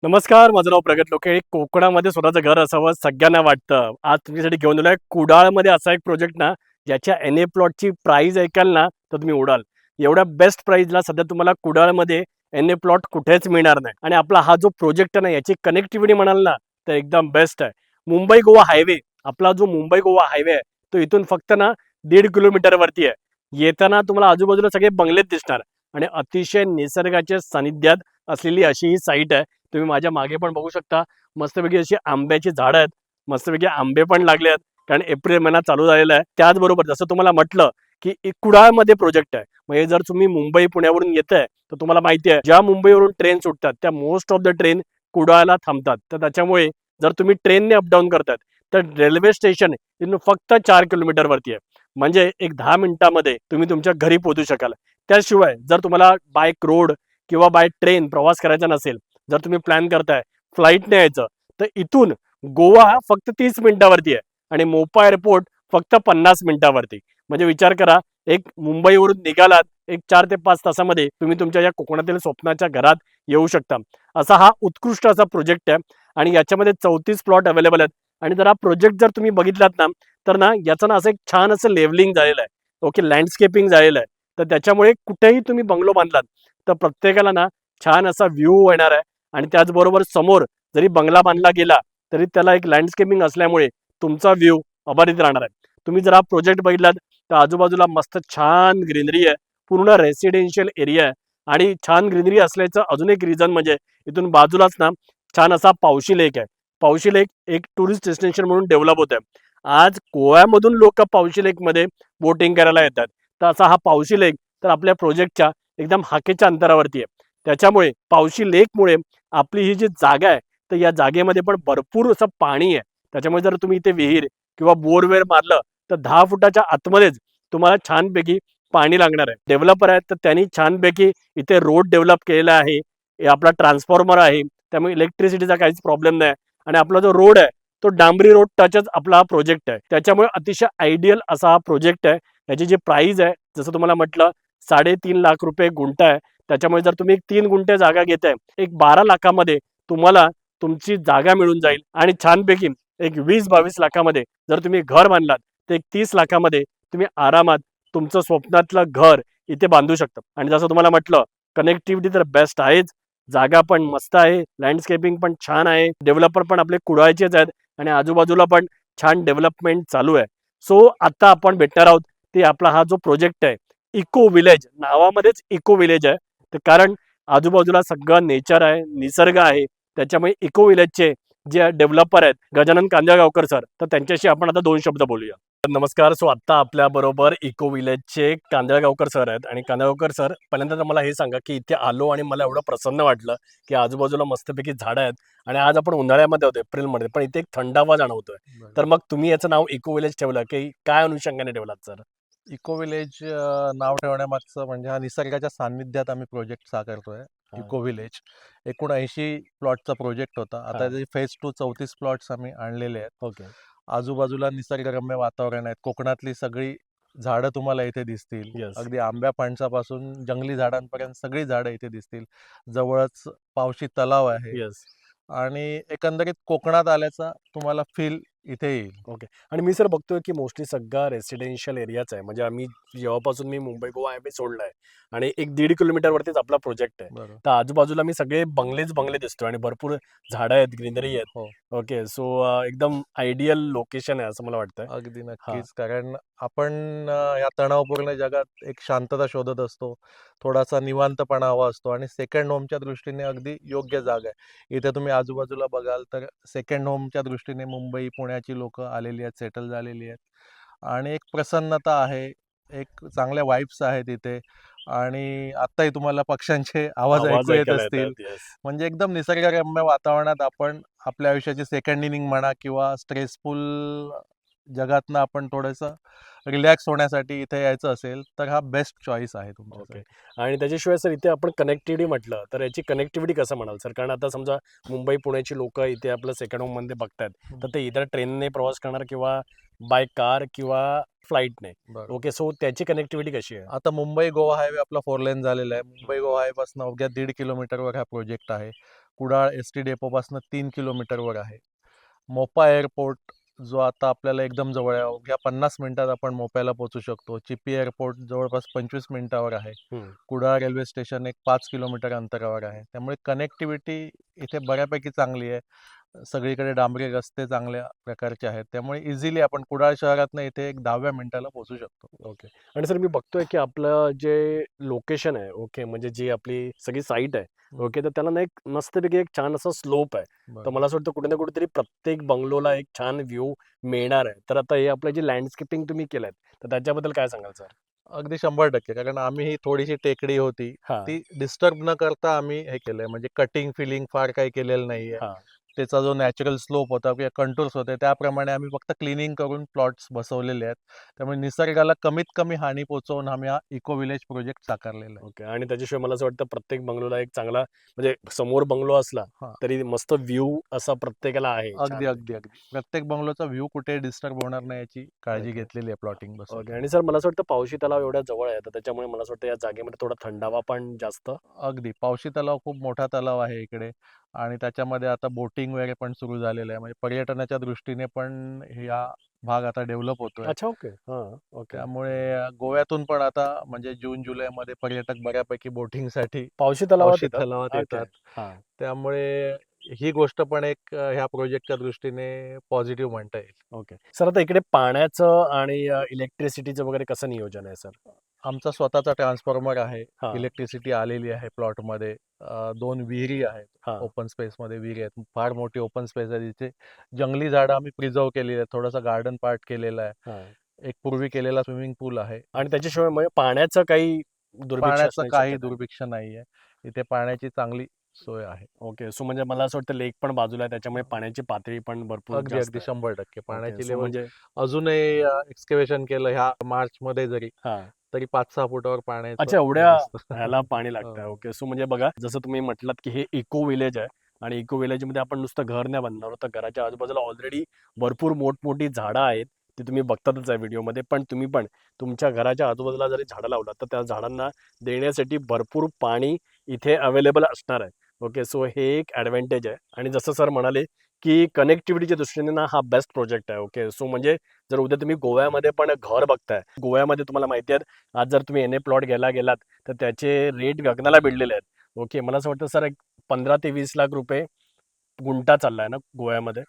नमस्कार, माझं नाव प्रगत लोके. कोकणामध्ये स्वतःचं घर असावं सगळ्यांना वाटतं. आज तुमच्यासाठी घेऊन आलोय कुडाळमध्ये असा एक प्रोजेक्ट ना, ज्याच्या एन-ए प्लॉटची प्राइस ऐकाल ना, तर तुम्ही उडाल. एवढ्या बेस्ट प्राइसला सध्या तुम्हाला कुडाळमध्ये एन-ए प्लॉट कुठेच मिळणार नाही. आणि आपला हा जो प्रोजेक्ट आहे ना, याची कनेक्टिव्हिटी म्हणाल ना, तर एकदम बेस्ट आहे. मुंबई-गोवा हायवे, आपला जो मुंबई-गोवा हायवे आहे, तो इथून फक्त ना 1.5 किलोमीटरवरती आहे. येताना तुम्हाला आजूबाजूला सगळे बंगलेच दिसणार आणि अतिशय निसर्गाच्या सानिध्यात असलेली अशी ही साईट आहे. तुम्ही माझ्या मागे पण बघू शकता, मस्तपैकी अशी आंब्याची झाडं आहेत, मस्तपैकी आंबे पण लागले आहेत, कारण एप्रिल महिना चालू झालेला आहे. त्याचबरोबर जसं तुम्हाला म्हटलं की कुडाळमध्ये प्रोजेक्ट आहे. म्हणजे जर तुम्ही मुंबई पुण्यावरून येताय तर तुम्हाला माहिती आहे, ज्या मुंबईवरून ट्रेन सुटतात त्या मोस्ट ऑफ द ट्रेन कुडाळला थांबतात. तर त्याच्यामुळे जर तुम्ही ट्रेनने अपडाऊन करतात तर रेल्वे स्टेशन इथून फक्त 4 किलोमीटरवरती आहे. म्हणजे एक 10 मिनिटामध्ये तुम्ही तुमच्या घरी पोहोचू शकाल. त्याशिवाय जर तुम्हाला बाय रोड किंवा बाय ट्रेन प्रवास करायचा नसेल, जर तुम्ही प्लॅन करताय फ्लाईटने यायचं, तर इथून गोवा हा फक्त 30 मिनिटावरती आहे आणि मोपा एअरपोर्ट फक्त 50 मिनिटावरती. म्हणजे विचार करा, एक मुंबईवरून निघालात, एक 4 ते 5 तासामध्ये तुम्ही तुमच्या या कोकणातील स्वप्नाच्या घरात येऊ शकता. असा हा उत्कृष्ट असा प्रोजेक्ट आहे आणि याच्यामध्ये 34 प्लॉट अवेलेबल आहेत. आणि जर हा प्रोजेक्ट जर तुम्ही बघितलात ना, तर ना याचं ना असं एक छान असं लेवलिंग झालेलं आहे. ओके, लँडस्केपिंग झालेलं आहे. तर त्याच्यामुळे कुठेही तुम्ही बंगलो बांधलात तर प्रत्येकाला ना छान असा व्ह्यू येणार आहे. आणि त्याचबरोबर समोर जरी बंगला बांधला गेला तरी त्याला एक लँडस्केपिंग असल्यामुळे तुमचा व्ह्यू अबाधित राहणार आहे. तुम्ही जर हा प्रोजेक्ट बघितलात तर आजूबाजूला मस्त छान ग्रीनरी आहे, पूर्ण रेसिडेन्शियल एरिया आहे. आणि छान ग्रीनरी असल्याचं अजून एक रिझन म्हणजे इथून बाजूलाच ना छान असा पावशी लेक आहे. पावशी लेक एक टुरिस्ट डेस्टिनेशन म्हणून डेव्हलप होत आहे. आज गोव्यामधून लोक पावशी लेकमध्ये बोटिंग करायला येतात. तर असा हा पावशी लेक तर आपल्या प्रोजेक्टच्या एकदम हाकेच्या अंतरावरती आहे. त्याच्यामुळे पावशी लेकमुळे आपली ही जी जागा आहे तर या जागेमध्ये पण भरपूर असं पाणी आहे. त्याच्यामुळे जर तुम्ही इथे विहीर किंवा बोरवेल मारलं तर 10 फुटाच्या आतमध्येच तुम्हाला छानपैकी पाणी लागणार आहे. डेव्हलपर आहेत तर त्यांनी छानपैकी इथे रोड डेव्हलप केलेला आहे. हे आपला ट्रान्सफॉर्मर आहे, त्यामुळे इलेक्ट्रिसिटीचा काहीच प्रॉब्लेम नाही. आणि आपला जो रोड आहे तो डांबरी रोड टचच आपला हा प्रोजेक्ट आहे. त्याच्यामुळे अतिशय आयडियल असा हा प्रोजेक्ट आहे. याची जी प्राइस आहे जसं तुम्हाला म्हटलं 3.5 लाख रुपये गुंठा आहे. त्याच्यामुळे जर तुम्ही एक 3 गुंठे जागा घेताय, एक 12 लाखामध्ये तुम्हाला तुमची जागा मिळून जाईल. आणि छानपैकी एक 20-22 लाखामध्ये जर तुम्ही घर बांधलात तर एक 30 लाखामध्ये तुम्ही आरामात तुमचं स्वप्नातलं घर इथे बांधू शकता. आणि जसं तुम्हाला म्हटलं, कनेक्टिव्हिटी तर बेस्ट आहेच, जागा पण मस्त आहे, लँडस्केपिंग पण छान आहे, डेव्हलपर पण आपले कुडाळचेच आहेत आणि आजूबाजूला पण छान डेव्हलपमेंट चालू आहे. सो आता आपण भेटणार आहोत ते आपला हा जो प्रोजेक्ट आहे इको विलेज, नावामध्येच इको विलेज आहे. तर कारण आजूबाजूला सगळं नेचर आहे, निसर्ग आहे. त्याच्यामुळे इको विलेजचे जे डेव्हलपर आहेत गजानन कांदळगावकर सर, तर त्यांच्याशी आपण आता 2 शब्द बोलूया. नमस्कार. सो आता आपल्या बरोबर इको विलेजचे कांदळगावकर सर आहेत. आणि कांदळगावकर सर, पहिल्यांदा तर मला हे सांगा की इथे आलो आणि मला एवढं प्रसन्न वाटलं की आजूबाजूला मस्तपैकी झाडं आहेत आणि आज आपण उन्हाळ्यामध्ये होतो, एप्रिलमध्ये, पण इथे एक थंडावा जाणवतोय. तर मग तुम्ही याचं नाव इको विलेज ठेवलं की काय अनुषंगाने ठेवलात सर? इको विलेज नाव ठेवण्यामागचं म्हणजे हा निसर्गाच्या सान्निध्यात आम्ही प्रोजेक्ट साकारतोय. हां. इको विलेज एकूण 80 प्लॉटचा प्रोजेक्ट होता. आता हां. त्याची फेज 2 34 प्लॉट्स आम्ही आणलेले आहेत. ओके. आजूबाजूला निसर्गरम्य वातावरण आहे. कोकणातली सगळी झाडं तुम्हाला इथे दिसतील. येस. अगदी आंब्या फणसापासून जंगली झाडांपर्यंत सगळी झाडं इथे दिसतील. जवळच पावशी तलाव आहे येस. आणि एकंदरीत कोकणात आल्याचा तुम्हाला फील इथे येईल. ओके. आणि मी सर बघतोय की मोस्टली सगळा रेसिडेन्शियल एरियाच आहे. म्हणजे आम्ही जेव्हापासून मी मुंबई गोवा हायवे सोडलाय आणि एक 1.5 किलोमीटरवरतीच आपला प्रोजेक्ट आहे. बरोबर. तर आजूबाजूला मी सगळे बंगलेच बंगले दिसतोय आणि भरपूर झाडं आहेत, ग्रीनरी आहेत. हो. ओके. सो एकदम आयडियल लोकेशन आहे असं मला वाटतंय. अगदी हां. नक्कीच. कारण आपण या तणावपूर्ण जगात एक शांतता शोधत असतो. थोडासा निवांतपणा हवा असतो आणि सेकंड होमच्या दृष्टीने अगदी योग्य जागा आहे. इथे तुम्ही आजूबाजूला बघाल तर सेकंड होमच्या दृष्टीने मुंबई, पुण्याची लोकं आलेली आहेत, सेटल झालेली आहेत आणि एक प्रसन्नता आहे, एक चांगल्या वाइब्स आहेत इथे आणि आत्ताही तुम्हाला पक्ष्यांचे आवाज आवाज ऐकू येत ऐकायला असतील. येतात. येस. म्हणजे एकदम निसर्गरम्य वातावरणात आपण आपल्या आयुष्याची सेकंड इनिंग म्हणा किंवा स्ट्रेसफुल जगातनं आपण थोडंसं रिलॅक्स होण्यासाठी इथे यायचं असेल तर हा बेस्ट चॉईस आहे ओके. तुमच्यासाठी. आणि त्याच्याशिवाय सर इथे आपण कनेक्टिव्हिटी म्हटलं तर याची कनेक्टिव्हिटी कसं म्हणाल सर? कारण आता समजा मुंबई पुण्याची लोक इथे आपलं सेकंड होम मध्ये बघतायत, तर ते इतर ट्रेनने प्रवास करणार किंवा बाय कार किंवा फ्लाईटने. बरोबर. ओके. सो त्याची कनेक्टिव्हिटी कशी आहे? आता मुंबई गोवा हायवे आपला 4 लेन झालेला आहे. मुंबई गोवा हायवे पासून अवघ्या 1.5 किलोमीटरवर हा प्रोजेक्ट आहे. कुडाळ एस टी डेपोपासून 3 किलोमीटरवर आहे. मोपा एअरपोर्ट जो आता आपल्याला एकदम जवळ आहे, अवघ्या 50 मिनिटात आपण मोप्याला पोहोचू शकतो. चिपी एअरपोर्ट जवळपास 25 मिनिटावर आहे. कुडाळ रेल्वे स्टेशन एक 5 किलोमीटर अंतरावर आहे. त्यामुळे कनेक्टिव्हिटी इथे बऱ्यापैकी चांगली आहे. सगळीकडे डांबरी रस्ते चांगल्या प्रकारचे आहेत. त्यामुळे इझिली आपण कुडाळ शहरातनं इथे एक 10व्या मिनिटाला पोहोचू शकतो. ओके. आणि सर मी बघतोय की आपलं जे लोकेशन आहे, ओके, म्हणजे जी आपली सगळी साईट आहे, ओके, तर त्याला ना एक मस्तपैकी एक छान असं स्लोप आहे. तर बरं. मला असं वाटतं कुठे ना कुठेतरी प्रत्येक बंगलोला एक छान व्ह्यू मिळणार आहे. तर आता हे आपलं जे लँडस्केपिंग तुम्ही केलंय, तर त्याच्याबद्दल काय सांगाल सर? अगदी 100% कारण आम्ही ही थोडीशी टेकडी होती. हां, ती डिस्टर्ब न करता आम्ही हे केलंय. म्हणजे कटिंग, फिलिंग फार काही केलेलं नाहीये. हां. त्याचा जो नॅचरल स्लोप होता किंवा कंटूर्स होते त्याप्रमाणे आम्ही फक्त क्लिनिंग करून प्लॉट्स बसवलेले आहेत. त्यामुळे निसर्गाला कमीत कमी हानी पोहोचवून आम्ही हा इको विलेज प्रोजेक्ट साकारलेला आहे. ओके. आणि त्याच्याशिवाय मला असं वाटतं प्रत्येक बंगलोला एक चांगला म्हणजे समोर बंगलो असला हां. तरी मस्त व्ह्यू असा प्रत्येकाला आहे अगदी, छान. अगदी, अगदी. प्रत्येक बंगलोचा व्ह्यू कुठे डिस्टर्ब होणार नाही याची काळजी ओके. घेतलेली आहे प्लॉटिंग बसवून. ओके. आणि सर मला असं वाटतं पावशी तलाव एवढ्या जवळ आहे, तर त्याच्यामुळे मला असं वाटतं या जागेमध्ये थोडा थंडावा पण जास्त. अगदी. पावशी तलाव खूप मोठा तलाव आहे इकडे आणि त्याच्यामध्ये आता बोटिंग वगैरे पण सुरू झालेलं आहे. म्हणजे पर्यटनाच्या दृष्टीने पण हा भाग आता डेव्हलप होतोय. अच्छा, ओके. हां, ओके. त्यामुळे गोव्यातून पण आता म्हणजे जून-जुलैमध्ये पर्यटक बऱ्यापैकी बोटिंगसाठी पावशी तलावात पावशी येतात? तलावात ओके. येतात. त्यामुळे ही गोष्ट पण एक ह्या प्रोजेक्टच्या दृष्टीने पॉझिटिव्ह म्हणता येईल. ओके. सर आता इकडे पाण्याचं आणि इलेक्ट्रिसिटीचं वगैरे कसं नियोजन आहे सर? आमचा स्वतःचा ट्रान्सफॉर्मर आहे. हां, इलेक्ट्रिसिटी आलेली आहे प्लॉटमध्ये. 2 विहिरी आहेत. हां, ओपन स्पेसमध्ये विहिरी आहेत. फार मोठी ओपन स्पेस आहे तिथे. जंगली झाडं आम्ही प्रिझर्व्ह केलेली आहेत. थोडासा गार्डन पार्ट केलेला आहे. हां. एक पूर्वी केलेला स्विमिंग पूल आहे. आणि त्याच्याशिवाय म्हणजे पाण्याचं काही दुर्भिक्ष पाण्याचं असण्याची काही शक्यता आहे? दुर्भिक्ष नाहीये. इथे पाण्याची चांगली सोय आहे. ओके. सो म्हणजे मला असं वाटतं लेक पण बाजूला आहे, त्याच्यामुळे पाण्याची पातळी पण भरपूर अगदी, जास्त अगदी आहे. 100% ओके. पाण्याची सो लेव्हल म्हणजे अजूनही एक्स्कॅव्हेशन केलं ह्या मार्चमध्ये जरी, हां. तरी 5-6 फुटावर पाण्याचं अच्छा, हे एवढ्या दिसतं. ह्याला पाणी लागतं. हो. ओके. सो म्हणजे बघा, जसं तुम्ही म्हटलात, की हे इको विलेज आहे आणि इको विलेजमध्ये आपण नुसतं घर नाही बांधणार आहोत, तर घराच्या आजूबाजूला ऑलरेडी भरपूर मोठमोठी झाडं आहेत. ती तुम्ही बघतातच आहे व्हिडिओमध्ये. पण तुम्ही पण तुमच्या घराच्या आजूबाजूला जरी झाडं लावलात, तर त्या झाडांना देण्यासाठी भरपूर पाणी इथे अवेलेबल असणार आहे. ओके. सो हे एक ॲडव्हांटेज आहे. आणि जसं सर म्हणाले, की कनेक्टिव्हिटीच्या दृष्टीने ना हा बेस्ट प्रोजेक्ट आहे. ओके. सो म्हणजे जर उद्या तुम्ही गोव्यामध्ये पण घर बघताय, गोव्यामध्ये तुम्हाला माहिती आहे आज जर तुम्ही एनए प्लॉट घ्यायला गेलात, तर त्याचे रेट गगनाला भिडलेले आहेत. ओके. मला असं वाटतं सर एक 15 ते 20 लाख रुपये गुंठा चाललाय ना गोव्यामध्ये?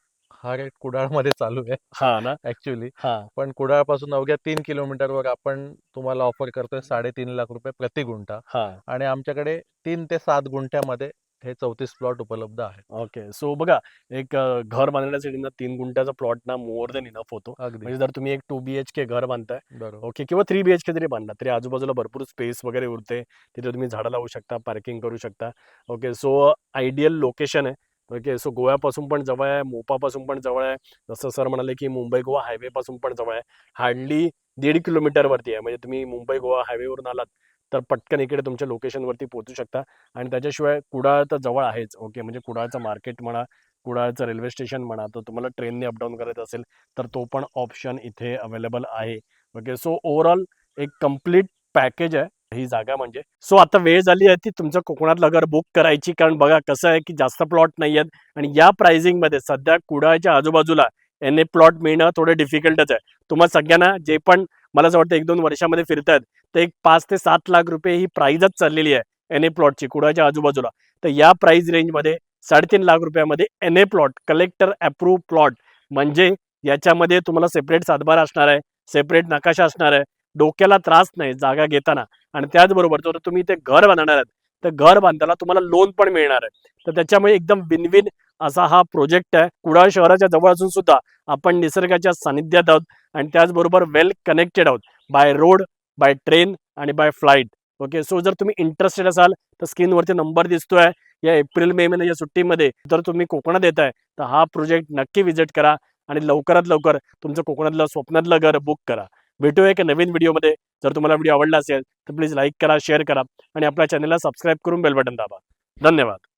हा रेट कुडाळमध्ये चालू आहे हां ना? ॲक्चुअली. हां, पण कुडाळपासून अवघ्या 3 किलोमीटरवर आपण तुम्हाला ऑफर करतोय 3.5 लाख रुपये प्रति गुंठा हां. आणि आमच्याकडे 3 ते 7 गुंठ्यामध्ये हे 34 प्लॉट उपलब्ध आहेत. ओके. सो बघा, एक घर बांधण्यासाठी ना 3 गुंठ्याचा प्लॉट ना मोर दॅन इनफ होतो. अगदी. म्हणजे जर तुम्ही एक 2 बीएचके घर बांधताय, बरोबर. ओके, किंवा 3 बीएचके जरी बांधला, तरी आजूबाजूला भरपूर स्पेस वगैरे उरते. तिथे तुम्ही झाडं लावू शकता, पार्किंग करू शकता. ओके. सो आयडियल लोकेशन आहे. ओके. सो गोव्यापासून पण जवळ आहे, मोपापासून पण जवळ आहे. जसं सर म्हणाले, की मुंबई-गोवा हायवेपासून पण जवळ आहे. हार्डली 1.5 किलोमीटरवरती आहे. म्हणजे तुम्ही मुंबई-गोवा हायवेवरून आलात, तर पटकन इकडे तुमच्या लोकेशनवरती पोहोचू शकता. आणि त्याच्याशिवाय कुडाळ तर जवळ आहेच. ओके. म्हणजे कुडाळचं मार्केट म्हणा, कुडाळचं रेल्वे स्टेशन म्हणा, तर तुम्हाला ट्रेनने अपडाऊन करायचं असेल, तर तो पण ऑप्शन इथे अवेलेबल आहे. ओके. सो ओव्हरऑल एक कंप्लीट पॅकेज आहे ही जागा म्हणजे. सो आता वेळ झाली आहे ती तुमचं कोकणातलं घर बुक करायची. कारण बघा कसं आहे, की जास्त प्लॉट नाही आहेत आणि या प्राइसिंगमध्ये सध्या कुडाळच्या आजूबाजूला एनए प्लॉट मिळणं थोडं डिफिकल्टच आहे. तुम्हाला सगळ्यांना जे पण मला असं वाटतं 1-2 वर्षामध्ये फिरतायत, तर एक 5 ते 7 लाख रुपये ही प्राइसच चाललेली आहे. एनए प्लॉटची कुडाळच्या आजूबाजूला. तर या प्राइस रेंजमध्ये 3.5 लाख रुपयामध्ये NA plot, collector approve plot, म्हणजे याच्यामध्ये तुम्हाला सेपरेट सातबारा असणार आहे, सेपरेट नकाशा असणार आहे, डोक्याला त्रास नाही जागा घेताना. आणि त्याचबरोबर जर तुम्ही ते घर बांधणार आहात, तर घर बांधायला तुम्हाला लोन पण मिळणार आहे. तर त्याच्यामुळे एकदम विन-विन असा हा प्रोजेक्ट आहे. कुडाळ शहराच्या जवळ असून सुद्धा आपण निसर्गाच्या सानिध्यात आहोत आणि त्याचबरोबर वेल कनेक्टेड आहोत बाय रोड, बाय ट्रेन आणि बाय फ्लाईट. ओके. सो जर तुम्ही इंटरेस्टेड असाल, तर स्क्रीनवरती नंबर दिसतोय. या एप्रिल मे महिन्याच्या सुट्टीमध्ये जर तुम्ही कोकणात येताय, तर हा प्रोजेक्ट नक्की व्हिजिट करा आणि लवकरात लवकर तुमचं कोकणातलं स्वप्नातलं घर बुक करा. भेटूया एका नवीन व्हिडिओमध्ये. जर तुम्हाला व्हिडिओ आवडला असेल, तर प्लीज लाईक करा, शेअर करा आणि आपल्या चॅनलला सबस्क्राईब करून बेल बटन दाबा. धन्यवाद.